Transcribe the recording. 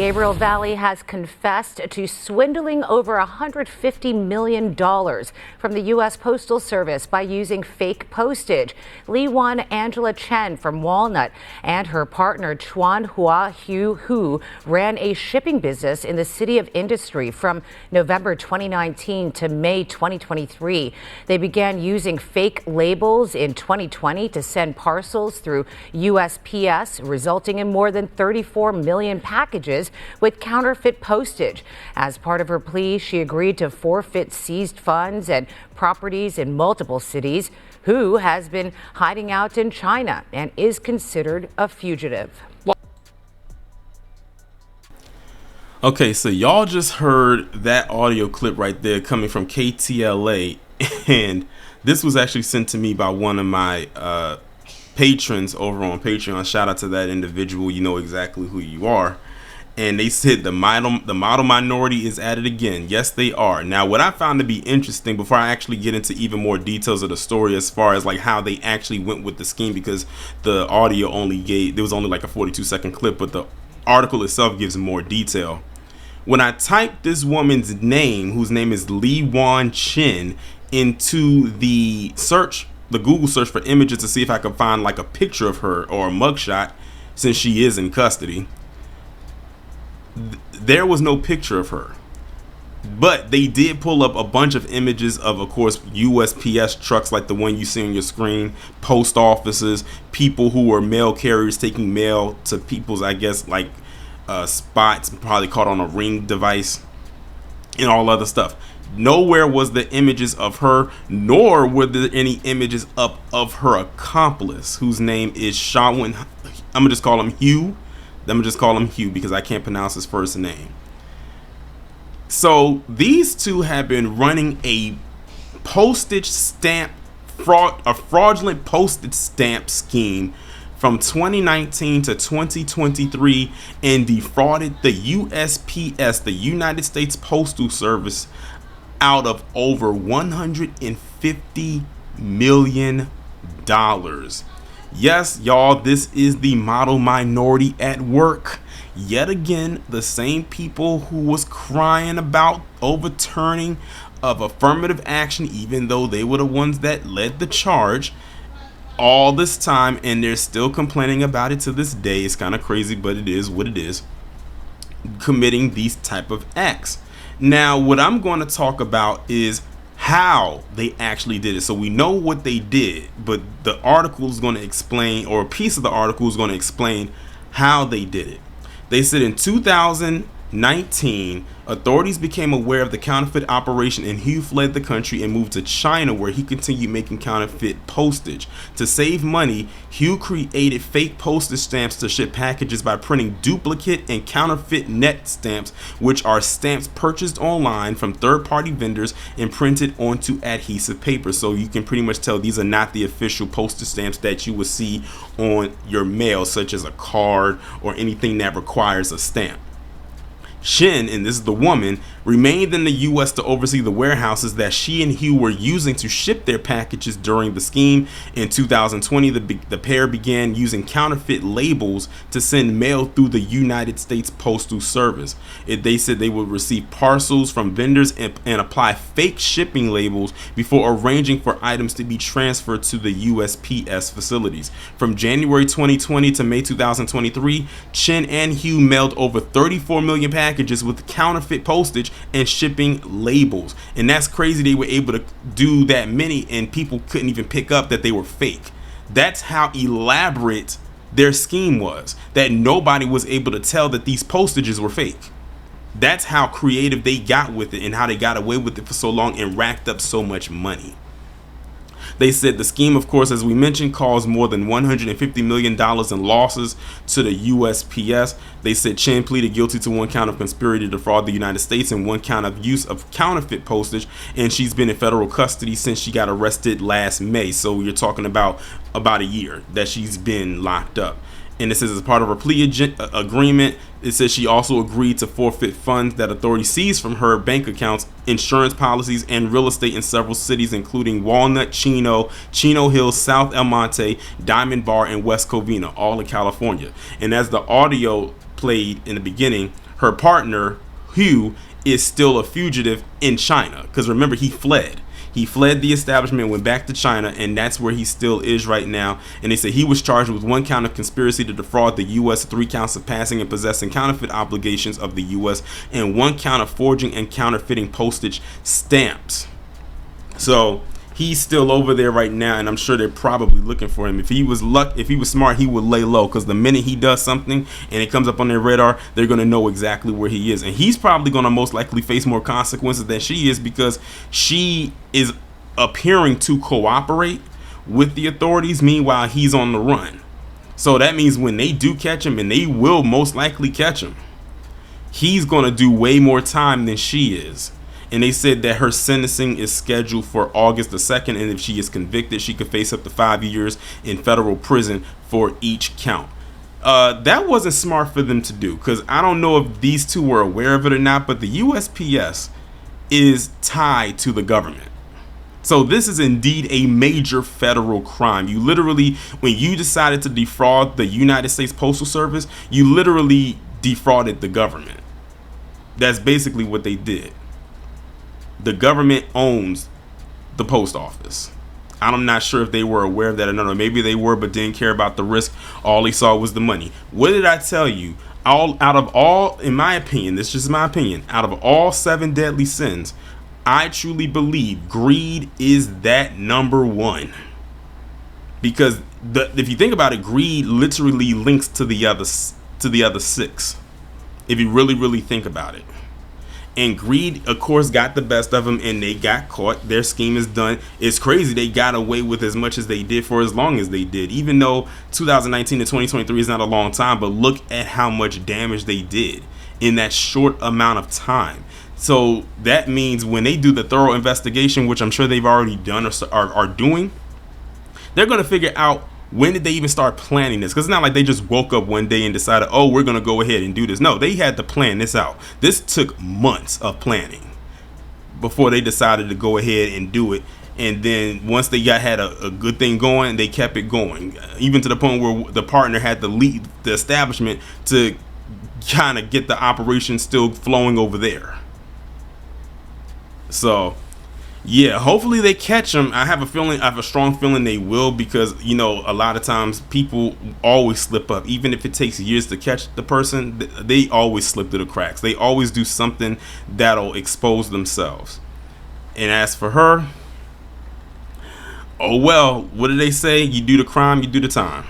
Gabriel Valley has confessed to swindling over $150 million from the U.S. Postal Service by using fake postage. Li Wan Angela Chen from Walnut and her partner Chuanhua Hu ran a shipping business in the City of Industry from November 2019 to May 2023. They began using fake labels in 2020 to send parcels through USPS, resulting in more than 34 million packages with counterfeit postage. As part of her plea, she agreed to forfeit seized funds and properties in multiple cities. Hu has been hiding out in China and is considered a fugitive. Okay, so y'all just heard that audio clip right there coming from KTLA, and this was actually sent to me by one of my patrons over on Patreon. Shout out to that individual. You know exactly who you are. And they said the model minority is at it again. Yes, they are. Now, what I found to be interesting, before I actually get into even more details of the story as far as like how they actually went with the scheme, because the audio there was only like a 42-second clip, but the article itself gives more detail. When I typed this woman's name, whose name is Li Wan Chen, into the Google search for images to see if I could find like a picture of her or a mugshot, since she is in custody, there was no picture of her. But they did pull up a bunch of images of course, USPS trucks like the one you see on your screen, post offices, people who were mail carriers taking mail to people's, I guess, like spots, probably caught on a ring device, and all other stuff. Nowhere was the images of her, nor were there any images up of her accomplice, whose name is I'm gonna just call him Hu. I'm gonna just call him Hu because I can't pronounce his first name. So these two have been running a fraudulent postage stamp scheme from 2019 to 2023 and defrauded the USPS, the United States Postal Service, out of over $150 million. Yes, y'all, this is the model minority at work. Yet again, the same people who was crying about overturning of affirmative action, even though they were the ones that led the charge all this time, and they're still complaining about it to this day. It's kind of crazy, but it is what it is, committing these type of acts. Now, what I'm going to talk about is how they actually did it. So we know what they did, but the article is going to explain, or a piece of the article is going to explain how they did it. They said in 2019, authorities became aware of the counterfeit operation, and Hu fled the country and moved to China, where he continued making counterfeit postage. To save money, Hu created fake postage stamps to ship packages by printing duplicate and counterfeit net stamps, which are stamps purchased online from third-party vendors and printed onto adhesive paper. So you can pretty much tell these are not the official postage stamps that you would see on your mail, such as a card or anything that requires a stamp. Chen, and this is the woman, remained in the U.S. to oversee the warehouses that she and Hu were using to ship their packages during the scheme. In 2020, the pair began using counterfeit labels to send mail through the United States Postal Service. They said they would receive parcels from vendors and apply fake shipping labels before arranging for items to be transferred to the USPS facilities. From January 2020 to May 2023, Chen and Hu mailed over 34 million packages with counterfeit postage and shipping labels. And that's crazy, they were able to do that many and people couldn't even pick up that they were fake. That's how elaborate their scheme was, that nobody was able to tell that these postages were fake. That's how creative they got with it and how they got away with it for so long and racked up so much money. They said the scheme, of course, as we mentioned, caused more than $150 million in losses to the USPS. They said Chen pleaded guilty to one count of conspiracy to defraud the United States and one count of use of counterfeit postage, and she's been in federal custody since she got arrested last May. So you're talking about a year that she's been locked up. And it says as part of her plea agreement, it says she also agreed to forfeit funds that authorities seized from her bank accounts, insurance policies, and real estate in several cities, including Walnut, Chino Hills, South El Monte, Diamond Bar, and West Covina, all in California. And as the audio played in the beginning, her partner, Hu, is still a fugitive in China. Because remember, he fled. He fled the establishment, went back to China, and that's where he still is right now. And they say he was charged with 1 count of conspiracy to defraud the U.S., 3 counts of passing and possessing counterfeit obligations of the U.S., and 1 count of forging and counterfeiting postage stamps. So he's still over there right now, and I'm sure they're probably looking for him. If he was smart, he would lay low, because the minute he does something and it comes up on their radar, they're going to know exactly where he is. And he's probably going to most likely face more consequences than she is, because she is appearing to cooperate with the authorities. Meanwhile, he's on the run. So that means when they do catch him, and they will most likely catch him, he's going to do way more time than she is. And they said that her sentencing is scheduled for August the 2nd. And if she is convicted, she could face up to 5 years in federal prison for each count. That wasn't smart for them to do, because I don't know if these two were aware of it or not, but the USPS is tied to the government. So this is indeed a major federal crime. You literally, when you decided to defraud the United States Postal Service, you literally defrauded the government. That's basically what they did. The government owns the post office. I'm not sure if they were aware of that or not. Maybe they were, but didn't care about the risk. All they saw was the money. What did I tell you? In my opinion, this is just my opinion, out of all 7 deadly sins, I truly believe greed is that number 1. Because if you think about it, greed literally links to the other 6. If you really think about it. And greed, of course, got the best of them, and they got caught. Their scheme is done. It's crazy they got away with as much as they did for as long as they did, even though 2019 to 2023 is not a long time. But look at how much damage they did in that short amount of time. So that means when they do the thorough investigation, which I'm sure they've already done or are doing, they're going to figure out, when did they even start planning this? Because it's not like they just woke up one day and decided, oh, we're going to go ahead and do this. No, they had to plan this out. This took months of planning before they decided to go ahead and do it. And then once they had a good thing going, they kept it going, even to the point where the partner had to leave the establishment to kind of get the operation still flowing over there. So yeah, hopefully they catch them. I have a strong feeling they will, because a lot of times people always slip up. Even if it takes years to catch the person, they always slip through the cracks. They always do something that'll expose themselves. And as for her, oh well, what do they say? You do the crime, you do the time.